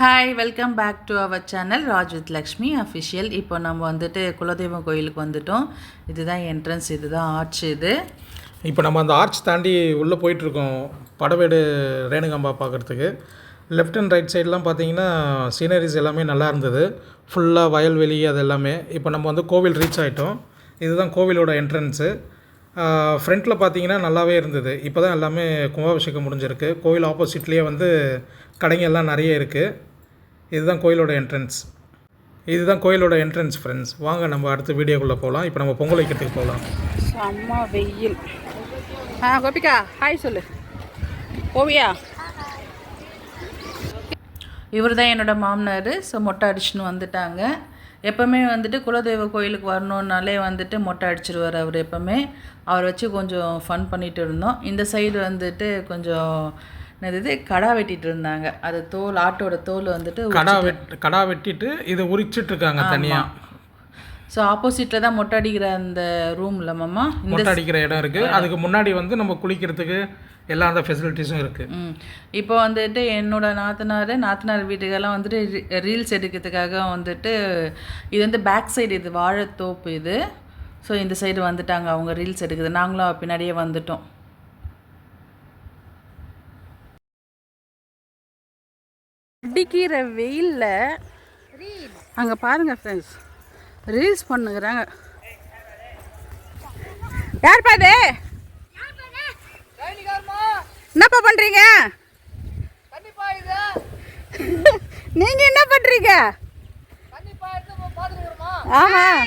Hi welcome back to our channel Raj with Lakshmi official. இப்போ நம்ம வந்துட்டு குலதெய்வம் கோயிலுக்கு வந்துட்டோம். இதுதான் என்ட்ரன்ஸ், இதுதான் ஆர்ச். இது இப்போ நம்ம அந்த ஆர்ச் தாண்டி உள்ளே போயிட்டுருக்கோம் படவேடு ரேணுகாம்பா பார்க்குறதுக்கு. லெஃப்ட் அண்ட் ரைட் சைட்லாம் பார்த்தீங்கன்னா சீனரிஸ் எல்லாமே நல்லா இருந்தது. ஃபுல்லாக வயல்வெளி அது எல்லாமே. இப்போ நம்ம வந்து கோவில் ரீச் ஆகிட்டோம். இதுதான் கோவிலோட என்ட்ரன்ஸு. ஃப்ரண்ட்டில் பார்த்தீங்கன்னா நல்லாவே இருந்தது. இப்போ தான் எல்லாமே கும்பாபிஷேகம் முடிஞ்சிருக்கு. கோவில் ஆப்போசிட்லேயே வந்து கடைங்க எல்லாம் நிறைய இருக்குது. இதுதான் கோயிலோட என்ட்ரன்ஸ். இதுதான் கோயிலோட என்ட்ரன்ஸ் ஃப்ரெண்ட்ஸ். வாங்க நம்ம அடுத்த வீடியோக்குள்ளே போகலாம். இப்போ நம்ம பொங்கல் வைக்கிறதுக்கு போகலாம். செம்ம வெயில். கோபிகா ஹாய் சொல்லு. ஓவியா இவர் தான் என்னோடய மாமனார். ஸோ மொட்டை அடிச்சுன்னு வந்துட்டாங்க. எப்போவுமே வந்துட்டு குலதெய்வ கோயிலுக்கு வரணுன்னாலே வந்துட்டு மொட்டை அடிச்சிருவார் அவர். எப்போவுமே அவரை வச்சு கொஞ்சம் ஃபன் பண்ணிகிட்டு இருந்தோம். இந்த சைடு வந்துட்டு கொஞ்சம் என்னது கடா வெட்டிகிட்டு இருந்தாங்க. அது தோல், ஆட்டோட தோல் வந்துட்டு கடா வெட்டிட்டு இதை உரிச்சிட்ருக்காங்க தனியாக. ஸோ ஆப்போசிட்டில் தான் மொட்டை அடிக்கிற அந்த ரூமில் மாமா மொட்டை அடிக்கிற இடம் இருக்குது. அதுக்கு முன்னாடி வந்து நம்ம குளிக்கிறதுக்கு எல்லா அந்த ஃபெசிலிட்டிஸும் இருக்குது. இப்போ வந்துட்டு என்னோடய நாத்தனார் வீட்டுக்கெல்லாம் வந்துட்டு ரீல்ஸ் எடுக்கிறதுக்காக வந்துட்டு இது வந்து பேக் சைடு, இது வாழைத்தோப்பு இது. ஸோ இந்த சைடு வந்துட்டாங்க அவங்க ரீல்ஸ் எடுக்குது. நாங்களும் பின்னாடியே வந்துட்டோம். அடிக்கிற வெயிலில் அங்கே பாருங்கள் ஃப்ரெண்ட்ஸ், ரீல்ஸ் பண்ணுகிறாங்க. யார் பாது? என்னப்பா பண்ணுறீங்க? நீங்கள் என்ன பண்ணுறீங்க? ஆமாம்,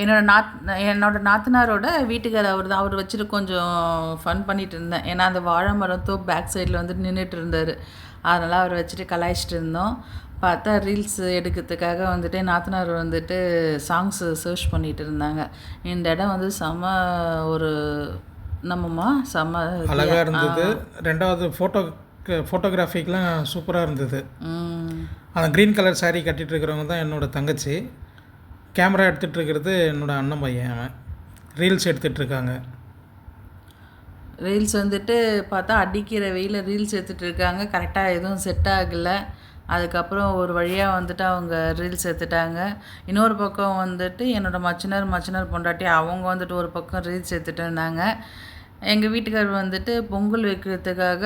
என்னோட நாத்தனாரோட வீட்டுக்கார் அவர் தான். அவர் வச்சுட்டு கொஞ்சம் ஃபன் பண்ணிகிட்டு இருந்தேன். ஏன்னா அந்த வாழை மரம் தோப்பு பேக் சைடில் வந்துட்டு நின்றுட்டு இருந்தார். அதனால் அவர் வச்சுட்டு கலாய்ச்சிட்டு இருந்தோம். பார்த்தா ரீல்ஸ் எடுக்கிறதுக்காக வந்துட்டு நாத்தனார் வந்துட்டு சாங்ஸு சர்ச் பண்ணிகிட்டு இருந்தாங்க. இந்த இடம் வந்து ஒரு செம்ம அழகாக இருந்தது. ரெண்டாவது ஃபோட்டோகிராஃபிக்கெலாம் சூப்பராக இருந்தது. அந்த க்ரீன் கலர் சாரீ கட்டிகிட்டு இருக்கிறவங்க தான் என்னோடய தங்கச்சி. கேமரா எடுத்துகிட்டு இருக்கிறது என்னோடய அண்ணன் பையன். அவன் ரீல்ஸ் எடுத்துகிட்ருக்காங்க. ரீல்ஸ் வந்துட்டு பார்த்தா அடிக்கிற வெயில ரீல்ஸ் எடுத்துகிட்டு இருக்காங்க. கரெக்டாக எதுவும் செட் ஆகலை. அதுக்கப்புறம் ஒரு வழியாக வந்துட்டு அவங்க ரீல்ஸ் எடுத்துட்டாங்க. இன்னொரு பக்கம் வந்துட்டு என்னோடய மச்சினர் பொண்டாட்டி அவங்க வந்துட்டு ஒரு பக்கம் ரீல்ஸ் எடுத்துகிட்டு இருந்தாங்க. எங்கள் வீட்டுக்கார் வந்துட்டு பொங்கல் வைக்கிறதுக்காக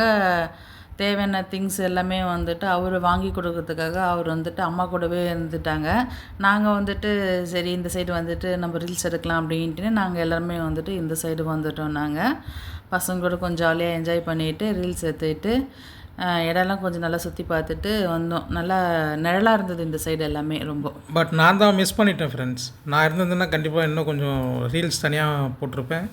தேவையான திங்ஸ் எல்லாமே வந்துட்டு அவர் வாங்கி கொடுக்கறதுக்காக அவர் வந்துட்டு அம்மா கூடவே இருந்துட்டாங்க. நாங்கள் வந்துட்டு சரி இந்த சைடு வந்துட்டு நம்ம ரீல்ஸ் எடுக்கலாம் அப்படின்ட்டு நாங்கள் எல்லாருமே வந்துட்டு இந்த சைடு வந்துட்டோம். நாங்கள் பசங்க கூட கொஞ்சம் ஜாலியாக என்ஜாய் பண்ணிவிட்டு ரீல்ஸ் எடுத்துக்கிட்டு இடம்லாம் கொஞ்சம் நல்லா சுற்றி பார்த்துட்டு வந்தோம். நல்லா நிழலாக இருந்தது இந்த சைடு எல்லாமே ரொம்ப. பட் நான் தான் மிஸ் பண்ணிட்டேன் ஃப்ரெண்ட்ஸ். நான் இருந்ததுன்னா கண்டிப்பாக இன்னும் கொஞ்சம் ரீல்ஸ் தனியாக போட்டிருப்பேன்.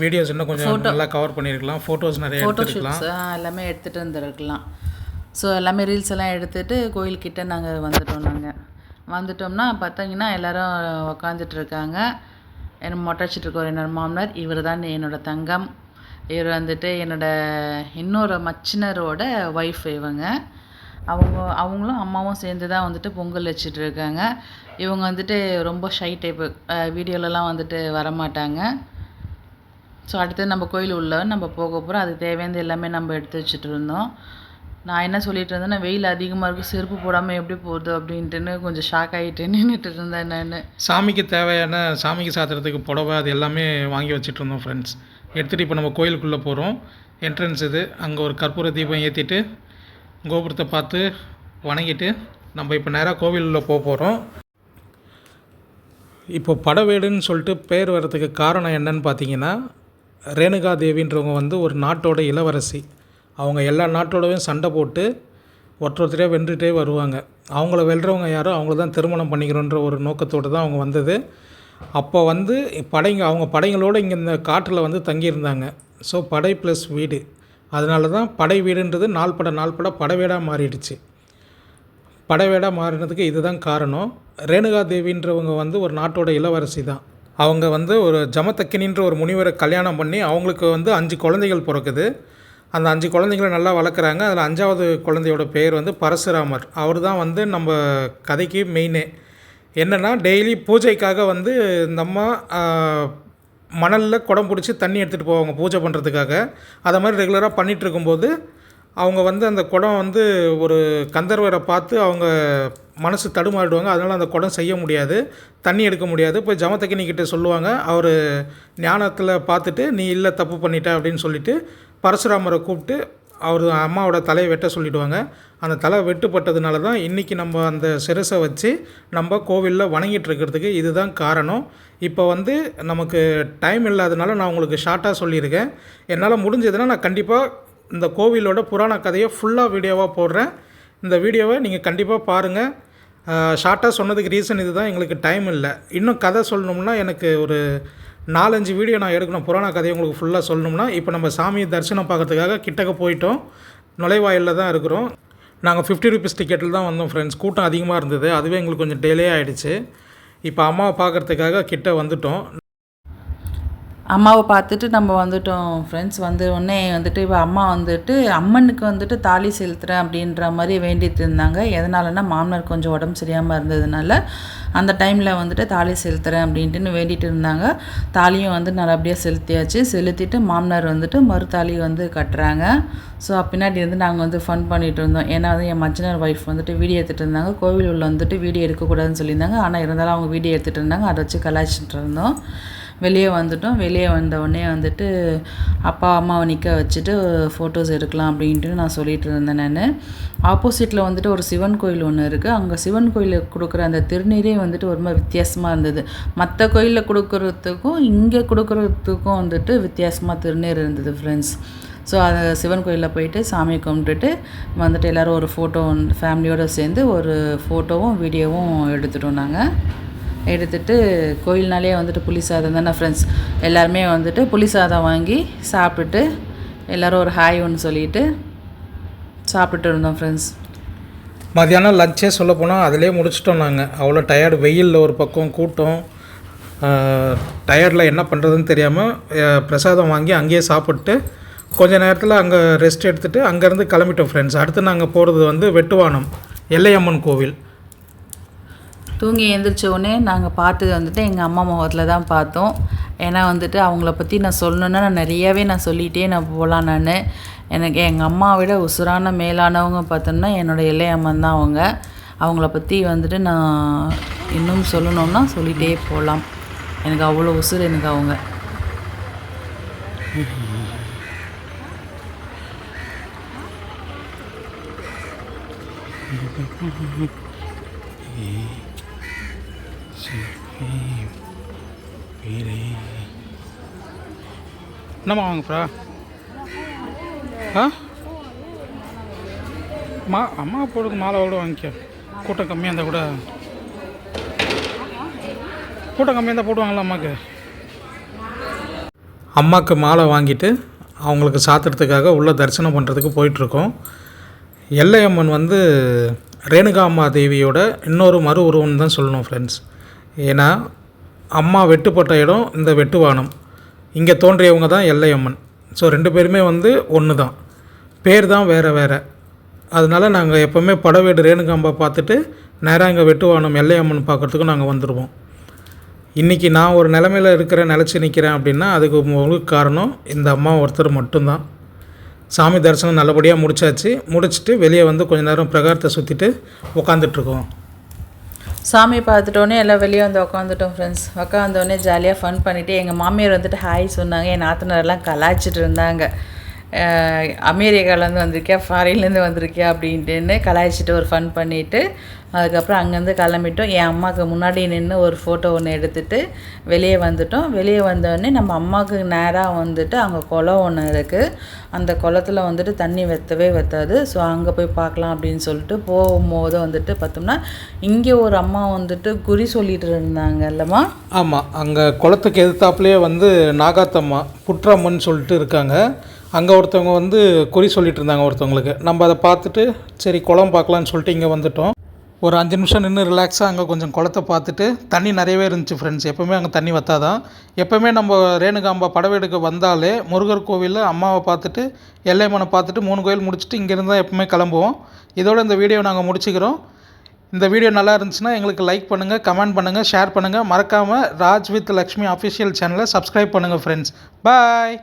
வீடியோஸ் இன்னும் கொஞ்சம் நல்லா கவர் பண்ணியிருக்கலாம். ஃபோட்டோஸ் நிறைய எடுத்துருக்கலாம். எல்லாமே எடுத்துகிட்டு வந்துருக்கலாம். ஸோ எல்லாமே ரீல்ஸ் எல்லாம் எடுத்துகிட்டு கோயில்கிட்ட நாங்கள் வந்துட்டோம்னா பார்த்தீங்கன்னா எல்லோரும் உக்காந்துட்ருக்காங்க. என்ன மொட்டை அடிச்சிட்ருக்கோம் என்னோடய மாமனார். இவர் தான் என்னோடய தங்கம். இவர் வந்துட்டு இன்னொரு மச்சினரோட ஒய்ஃப். அவங்களும் அம்மாவும் சேர்ந்து தான் வந்துட்டு பொங்கல் வச்சிட்ருக்காங்க. இவங்க வந்துட்டு ரொம்ப ஷை டைப்பு, வீடியோலலாம் வந்துட்டு வரமாட்டாங்க. ஸோ அடுத்து நம்ம கோயில் உள்ள நம்ம போக போகிறோம். அதுக்கு தேவையானது எல்லாமே நம்ம எடுத்து வச்சுட்டு இருந்தோம். நான் என்ன சொல்லிட்டு இருந்தேன்னா வெயில் அதிகமாக இருக்குது, செருப்பு போடாமல் எப்படி போகுது அப்படின்ட்டுன்னு கொஞ்சம் ஷாக் ஆகிட்டு நின்றுட்டு இருந்தேன் நான். சாமிக்கு தேவையான சாமிக்கு சாத்துறதுக்கு புடவை அது எல்லாமே வாங்கி வச்சுட்டு இருந்தோம் ஃப்ரெண்ட்ஸ். எடுத்துகிட்டு இப்போ நம்ம கோயிலுக்குள்ளே போகிறோம். என்ட்ரன்ஸ் இது. அங்கே ஒரு கற்பூர தீபம் ஏற்றிட்டு கோபுரத்தை பார்த்து வணங்கிட்டு நம்ம இப்போ நேராக கோவிலில் போக போகிறோம். இப்போ படவேடுன்னு சொல்லிட்டு பேர் வர்றதுக்கு காரணம் என்னன்னு பார்த்தீங்கன்னா, ரேணுகா தேவின்றவங்க வந்து ஒரு நாட்டோட இளவரசி. அவங்க எல்லா நாட்டோடவும் சண்டை போட்டு ஒருத்தரையே வென்றுட்டே வருவாங்க. அவங்கள வெல்றவங்க யாரோ அவங்கள தான் திருமணம் பண்ணிக்கிறோன்ற ஒரு நோக்கத்தோடு தான் அவங்க வந்தது. அப்போ வந்து அவங்க படைங்களோடு இங்கே இந்த காட்டில் வந்து தங்கியிருந்தாங்க. ஸோ படை ப்ளஸ் வீடு, அதனால தான் படை வீடுன்றது நாள்பட படவேடாக மாறிடுச்சு. படவேடாக மாறினதுக்கு இதுதான் காரணம். ரேணுகா தேவின்றவங்க வந்து ஒரு நாட்டோட இளவரசி தான். அவங்க வந்து ஒரு ஜமதக்கினின்ற ஒரு முனிவரை கல்யாணம் பண்ணி அவங்களுக்கு வந்து 5 குழந்தைகள் பிறக்குது. அந்த 5 குழந்தைகளை நல்லா வளர்க்குறாங்க. அதில் 5ஆவது குழந்தையோட பேர் வந்து பரசுராமர். அவர் தான் வந்து நம்ம கதைக்கு மெயினே. என்னென்னா டெய்லி பூஜைக்காக வந்து இந்த அம்மா மணலில் குடம் பிடிச்சி தண்ணி எடுத்துகிட்டு போவாங்க பூஜை பண்ணுறதுக்காக. அதை மாதிரி ரெகுலராக பண்ணிகிட்டு இருக்கும்போது அவங்க வந்து அந்த குடம் வந்து ஒரு கந்தர்வரை பார்த்து அவங்க மனசு தடுமாறிடுவாங்க. அதனால் அந்த குடம் செய்ய முடியாது, தண்ணி எடுக்க முடியாது. போய் ஜமதக்கினிக்கிட்ட சொல்லுவாங்க. அவர் ஞானத்தில் பார்த்துட்டு நீ இல்லை தப்பு பண்ணிட்ட அப்படின்னு சொல்லிவிட்டு பரசுராமரை கூப்பிட்டு அவர் அம்மாவோட தலையை வெட்ட சொல்லிவிடுவாங்க. அந்த தலை வெட்டுப்பட்டதுனால தான் இன்றைக்கி நம்ம அந்த சிரசை வச்சு நம்ம கோவிலில் வணங்கிட்டு இருக்கிறதுக்கு இதுதான் காரணம். இப்போ வந்து நமக்கு டைம் இல்லாதனால நான் உங்களுக்கு ஷார்ட்டாக சொல்லியிருக்கேன். என்னால் முடிஞ்சதுன்னா நான் கண்டிப்பாக இந்த கோவிலோட புராண கதையை ஃபுல்லாக வீடியோவாக போடுறேன். இந்த வீடியோவை நீங்கள் கண்டிப்பாக பாருங்கள். ஷார்ட்டாக சொன்னதுக்கு ரீசன் இது தான், எங்களுக்கு டைம் இல்லை. இன்னும் கதை சொல்லணும்னா எனக்கு ஒரு 4-5 வீடியோ நான் எடுக்கணும். புராண கதையை உங்களுக்கு ஃபுல்லாக சொல்லணும்னா. இப்போ நம்ம சாமி தரிசனம் பார்க்கறதுக்காக கிட்டக்க போயிட்டோம். நுழைவாயிலில் தான் இருக்கிறோம். நாங்கள் 50 ரூபீஸ் டிக்கெட்டில் தான் வந்தோம் ஃப்ரெண்ட்ஸ். கூட்டம் அதிகமாக இருந்தது, அதுவே எங்களுக்கு கொஞ்சம் டிலே ஆகிடுச்சு. இப்போ அம்மாவை பார்க்குறதுக்காக கிட்ட வந்துட்டோம். அம்மாவை பார்த்துட்டு நம்ம வந்துட்டோம் ஃப்ரெண்ட்ஸ். வந்து உடனே வந்துட்டு இப்போ அம்மா வந்துட்டு அம்மனுக்கு வந்துட்டு தாலி செலுத்துகிறேன் அப்படின்ற மாதிரி வேண்டிகிட்டு இருந்தாங்க. எதனாலன்னா மாமனார் கொஞ்சம் உடம்பு சரியாமல் இருந்ததுனால அந்த டைமில் வந்துட்டு தாலி செலுத்துகிறேன் அப்படின்ட்டுன்னு வேண்டிகிட்டு இருந்தாங்க. தாலியும் வந்து நல்லபடியாக செலுத்தியாச்சு. செலுத்திட்டு மாமனார் வந்துட்டு மறுதாலி வந்து கட்டுறாங்க. ஸோ பின்னாடி வந்து நாங்கள் வந்து ஃபன் பண்ணிகிட்டு இருந்தோம். ஏன்னா வந்து என் மச்சினர் ஒய்ஃப் வந்துட்டு வீடியோ எடுத்துகிட்டு இருந்தாங்க. கோவில் உள்ள வந்துட்டு வீடியோ எடுக்கக்கூடாதுன்னு சொல்லியிருந்தாங்க. ஆனால் இருந்தாலும் அவங்க வீடியோ எடுத்துகிட்டு இருந்தாங்க. அதை வச்சு கலாய்ச்சிட்டு இருந்தோம். வெளியே வந்துட்டோம். வெளியே வந்தவுடனே வந்துட்டு அப்பா அம்மாவை நிற்க வச்சுட்டு ஃபோட்டோஸ் எடுக்கலாம் அப்படின்ட்டு நான் சொல்லிகிட்டு இருந்தேன். நான் ஆப்போசிட்டில் வந்துட்டு ஒரு சிவன் கோயில் ஒன்று இருக்குது. அங்கே சிவன் கோயிலுக்கு கொடுக்குற அந்த திருநீரே வந்துட்டு ஒரு மாதிரி வித்தியாசமாக இருந்தது. மற்ற கோயிலில் கொடுக்குறதுக்கும் இங்கே கொடுக்குறதுக்கும் வந்துட்டு வித்தியாசமாக திருநீர் இருந்தது ஃப்ரெண்ட்ஸ். ஸோ அது சிவன் கோயிலில் போயிட்டு சாமி கும்பிட்டுட்டு வந்துட்டு எல்லோரும் ஒரு ஃபோட்டோ ஃபேமிலியோடு சேர்ந்து ஒரு ஃபோட்டோவும் வீடியோவும் எடுத்துட்டோம். நாங்கள் எடுத்துகிட்டு கோயில்னாலே வந்துட்டு புளி சாதம் தானே ஃப்ரெண்ட்ஸ். எல்லாருமே வந்துட்டு புளி சாதம் வாங்கி சாப்பிட்டுட்டு எல்லோரும் ஒரு ஹாய் ஒன்று சொல்லிவிட்டு சாப்பிட்டுட்டு இருந்தோம் ஃப்ரெண்ட்ஸ். மதியானம் லஞ்சே சொல்ல போனால் அதிலே முடிச்சிட்டோம் நாங்கள். அவ்வளோ டயர்டு, வெயிலில் ஒரு பக்கம் கூட்டம், டயர்டில் என்ன பண்ணுறதுன்னு தெரியாமல் பிரசாதம் வாங்கி அங்கேயே சாப்பிட்டு கொஞ்சம் நேரத்தில் அங்கே ரெஸ்ட் எடுத்துகிட்டு அங்கேருந்து கிளம்பிட்டோம் ஃப்ரெண்ட்ஸ். அடுத்து நாங்கள் போகிறது வந்து வெட்டுவானம் எல்லையம்மன் கோவில். தூங்கி எழுந்திரிச்ச உடனே நாங்கள் பார்த்தது வந்துட்டு எங்கள் அம்மா முகத்தில் தான் பார்த்தோம். ஏன்னா வந்துட்டு அவங்கள பற்றி நான் சொல்லணுன்னா நான் நிறையாவே சொல்லிகிட்டே போகலாம். எனக்கு எங்கள் அம்மாவை விட உசுரான மேலானவங்க பார்த்தோம்னா என்னோடய எல்லையம்மன் தான் அவங்க. அவங்கள பற்றி வந்துட்டு நான் இன்னும் சொல்லணும்னா சொல்லிகிட்டே போகலாம். எனக்கு அவ்வளோ உசுர் எனக்கு அவங்க. என்னம்மா வாங்கப்பா? அம்மா போடுங்க, மாலை கூட வாங்கிக்க. கூட்டம் கம்மியாக இருந்தால் கூட, கூட்டம் கம்மியாக இருந்தால் போடுவாங்களா அம்மாவுக்கு? அம்மாவுக்கு மாலை வாங்கிட்டு அவங்களுக்கு சாத்துறதுக்காக உள்ளே தரிசனம் பண்ணுறதுக்கு போயிட்டுருக்கோம். எல்லையம்மன் வந்து ரேணுகா அம்மா தேவியோட இன்னொரு மறு உருவம்னு தான் சொல்லணும் ஃப்ரெண்ட்ஸ். ஏன்னா அம்மா வெட்டுப்பட்ட இடம் இந்த வெட்டுவானம். இங்கே தோன்றியவங்க தான் எல்லையம்மன். ஸோ 2 பேருமே வந்து ஒன்று தான், பேர் தான் வேறு வேறு. அதனால் நாங்கள் எப்போவுமே படவேடு ரேணுகாம்பா பார்த்துட்டு நேராக இங்கே வெட்டுவானம் எல்லையம்மன் பார்க்குறதுக்கும் நாங்கள் வந்துடுவோம். இன்றைக்கி நான் ஒரு நிலமையில் நிலச்சி நிற்கிறேன் அப்படின்னா அதுக்கு முழு காரணம் இந்த அம்மா ஒருத்தர் மட்டும்தான். சாமி தரிசனம் நல்லபடியாக முடிச்சுட்டு வெளியே வந்து கொஞ்சம் நேரம் பிரகாரத்தை சுற்றிட்டு உட்காந்துட்ருக்கோம். சாமி பார்த்துட்டோன்னே எல்லாம் வெளியே வந்து உட்காந்துட்டோம் ஃப்ரெண்ட்ஸ். உட்காந்தோடனே ஜாலியாக ஃபன் பண்ணிவிட்டு எங்கள் மாமியார் வந்துட்டு ஹாய் சொன்னாங்க. என் நாத்தனாரெல்லாம் கலாய்ச்சிட்டு இருந்தாங்க. அமெரிக்காவிலேருந்து வந்திருக்கியா, ஃபாரின்லேருந்து வந்திருக்கியா அப்படின்ட்டுன்னு கலாய்ச்சிட்டு ஒரு ஃபன் பண்ணிவிட்டு அதுக்கப்புறம் அங்கேருந்து கிளம்பிட்டோம். என் அம்மாவுக்கு முன்னாடி நின்று ஒரு ஃபோட்டோ ஒன்று எடுத்துகிட்டு வெளியே வந்துட்டோம். வெளியே வந்தோடனே நம்ம அம்மாவுக்கு நேராக வந்துட்டு அங்கே குளம் ஒன்று இருக்குது. அந்த குளத்துல வந்துட்டு தண்ணி வற்றாது. ஸோ அங்கே போய் பார்க்கலாம் அப்படின்னு சொல்லிட்டு போகும்போது வந்துட்டு பார்த்தோம்னா இங்கே ஒரு அம்மா வந்துட்டு குறி சொல்லிட்டு இருந்தாங்க இல்லைம்மா? ஆமாம், அங்கே குளத்துக்கு எதிர்த்தாப்புலேயே வந்து நாகாத்தம்மா புற்றம்மன் சொல்லிட்டு இருக்காங்க. அங்கே ஒருத்தவங்க வந்து குறி சொல்லிட்டு இருந்தாங்க ஒருத்தவங்களுக்கு. நம்ம அதை பார்த்துட்டு சரி குளம் பார்க்கலான்னு சொல்லிட்டு இங்கே வந்துட்டோம். ஒரு 5 நிமிஷம் நின்று ரிலாக்ஸாக அங்கே கொஞ்சம் குளத்தை பார்த்துட்டு, தண்ணி நிறையவே இருந்துச்சு ஃப்ரெண்ட்ஸ். எப்போவுமே அங்கே தண்ணி வற்றாதான். எப்போவுமே நம்ம ரேணுகாம்பா படவேடுக்கு வந்தாலே முருகர் கோவிலில் அம்மாவை பார்த்துட்டு எல்லையம்மனை பார்த்துட்டு 3 கோயில் முடிச்சுட்டு இங்கேருந்து தான் எப்போவுமே கிளம்புவோம். இதோட இந்த வீடியோ நாங்கள் முடிச்சுக்கிறோம். இந்த வீடியோ நல்லா இருந்துச்சுன்னா எங்களுக்கு லைக் பண்ணுங்கள், கமெண்ட் பண்ணுங்கள், ஷேர் பண்ணுங்கள். மறக்காமல் ராஜ் வித் லக்ஷ்மி அஃபிஷியல் சேனலை சப்ஸ்கிரைப் பண்ணுங்கள் ஃப்ரெண்ட்ஸ். பாய்.